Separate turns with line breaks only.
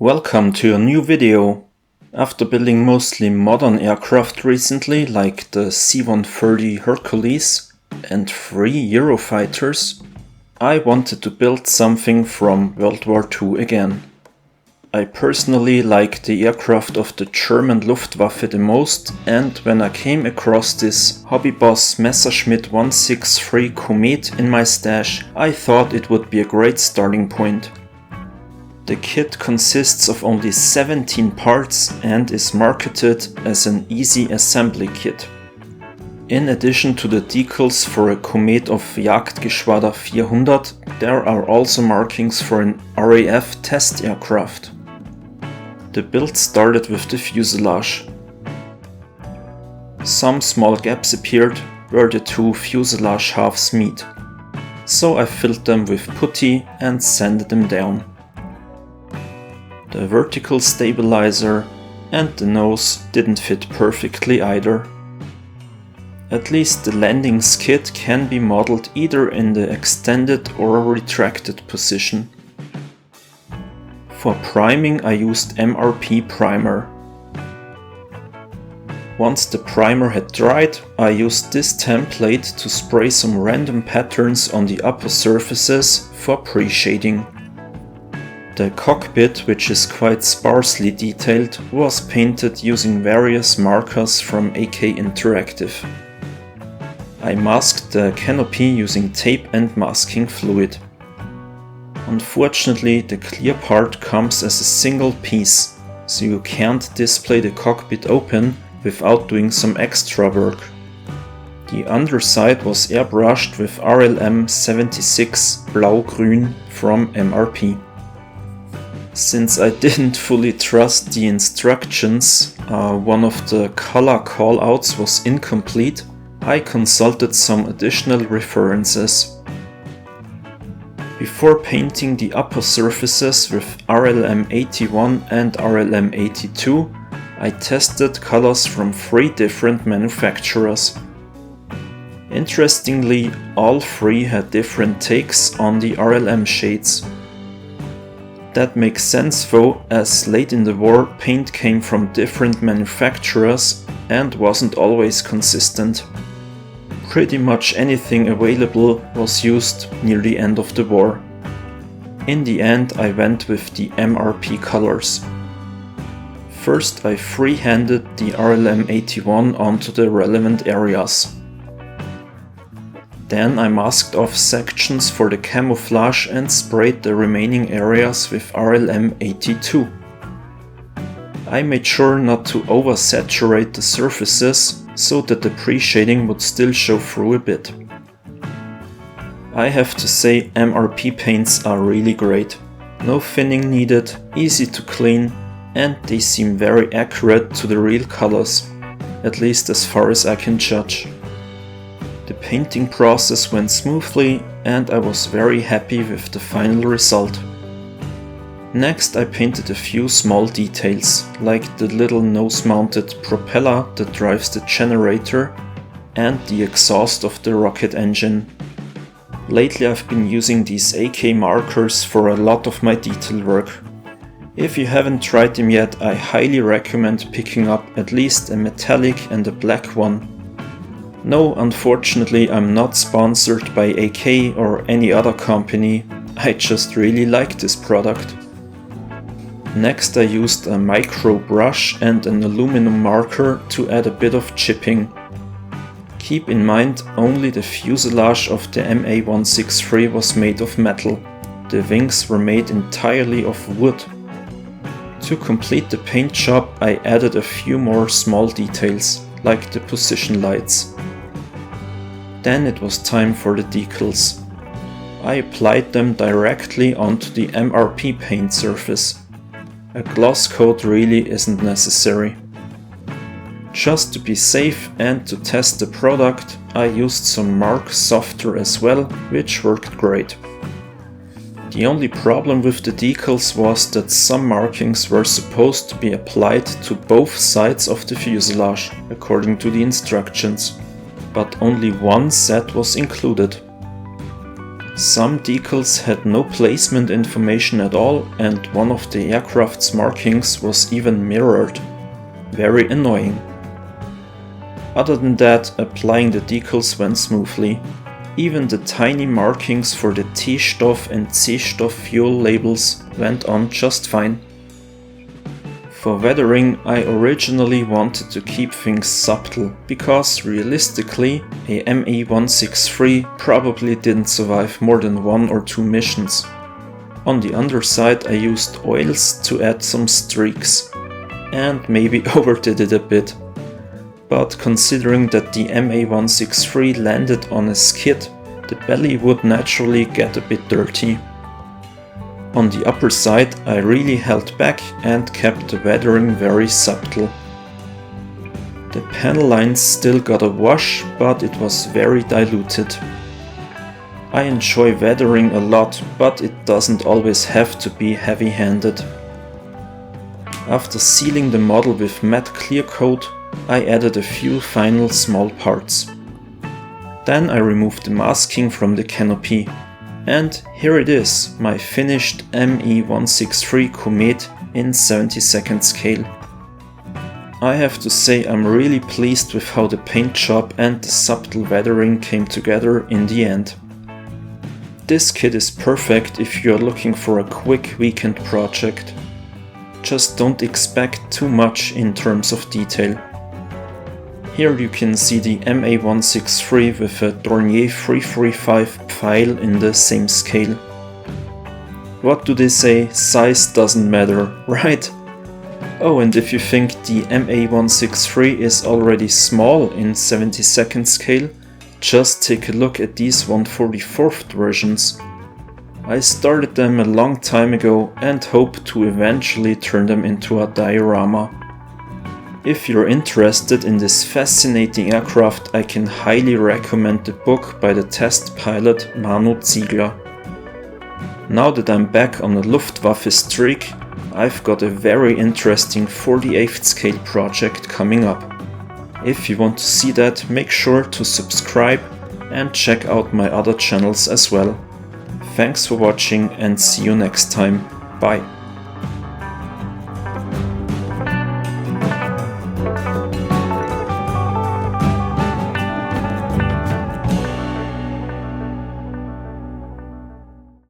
Welcome to a new video. After building mostly modern aircraft recently, like the C-130 Hercules and 3 Eurofighters, I wanted to build something from World War II again. I personally like the aircraft of the German Luftwaffe the most, and when I came across this HobbyBoss Messerschmitt 163 Comet in my stash, I thought it would be a great starting point. The kit consists of only 17 parts and is marketed as an easy assembly kit. In addition to the decals for a Comet of Jagdgeschwader 400, there are also markings for an RAF test aircraft. The build started with the fuselage. Some small gaps appeared where the two fuselage halves meet, so I filled them with putty and sanded them down. The vertical stabilizer and the nose didn't fit perfectly either. At least the landing skid can be modeled either in the extended or retracted position. For priming I used MRP primer. Once the primer had dried, I used this template to spray some random patterns on the upper surfaces for pre-shading. The cockpit, which is quite sparsely detailed, was painted using various markers from AK Interactive. I masked the canopy using tape and masking fluid. Unfortunately, the clear part comes as a single piece, so you can't display the cockpit open without doing some extra work. The underside was airbrushed with RLM 76 Blau-Grün from MRP. Since I didn't fully trust the instructions, one of the color callouts was incomplete, I consulted some additional references. Before painting the upper surfaces with RLM 81 and RLM 82, I tested colors from 3 different manufacturers. Interestingly, all 3 had different takes on the RLM shades. That makes sense though, as late in the war paint came from different manufacturers and wasn't always consistent. Pretty much anything available was used near the end of the war. In the end I went with the MRP colors. First I freehanded the RLM 81 onto the relevant areas. Then I masked off sections for the camouflage and sprayed the remaining areas with RLM 82. I made sure not to oversaturate the surfaces so that the pre-shading would still show through a bit. I have to say, MRP paints are really great. No thinning needed, easy to clean, and they seem very accurate to the real colors, at least as far as I can judge. The painting process went smoothly and I was very happy with the final result. Next I painted a few small details, like the little nose-mounted propeller that drives the generator and the exhaust of the rocket engine. Lately I've been using these AK markers for a lot of my detail work. If you haven't tried them yet, I highly recommend picking up at least a metallic and a black one. No, unfortunately I'm not sponsored by AK or any other company, I just really like this product. Next I used a micro brush and an aluminum marker to add a bit of chipping. Keep in mind, only the fuselage of the MA163 was made of metal. The wings were made entirely of wood. To complete the paint job I added a few more small details, like the position lights. Then it was time for the decals. I applied them directly onto the MRP paint surface. A gloss coat really isn't necessary. Just to be safe and to test the product, I used some mark softer as well, which worked great. The only problem with the decals was that some markings were supposed to be applied to both sides of the fuselage, according to the instructions, but only one set was included. Some decals had no placement information at all, and one of the aircraft's markings was even mirrored. Very annoying. Other than that, applying the decals went smoothly. Even the tiny markings for the T-Stoff and C-Stoff fuel labels went on just fine. For weathering, I originally wanted to keep things subtle, because realistically, a ME-163 probably didn't survive more than 1 or 2 missions. On the underside, I used oils to add some streaks, and maybe overdid it a bit. But considering that the ME-163 landed on a skid, the belly would naturally get a bit dirty. On the upper side, I really held back and kept the weathering very subtle. The panel lines still got a wash, but it was very diluted. I enjoy weathering a lot, but it doesn't always have to be heavy-handed. After sealing the model with matte clear coat, I added a few final small parts. Then I removed the masking from the canopy. And here it is, my finished ME-163 Comet in 72nd scale. I have to say I'm really pleased with how the paint job and the subtle weathering came together in the end. This kit is perfect if you are looking for a quick weekend project. Just don't expect too much in terms of detail. Here you can see the ME-163 with a Dornier 335 pfeil in the same scale. What do they say? Size doesn't matter, right? Oh, and if you think the ME-163 is already small in 72nd scale, just take a look at these 1/44th versions. I started them a long time ago and hope to eventually turn them into a diorama. If you're interested in this fascinating aircraft, I can highly recommend the book by the test pilot Manu Ziegler. Now that I'm back on a Luftwaffe streak, I've got a very interesting 48th scale project coming up. If you want to see that, make sure to subscribe and check out my other channels as well. Thanks for watching and see you next time. Bye.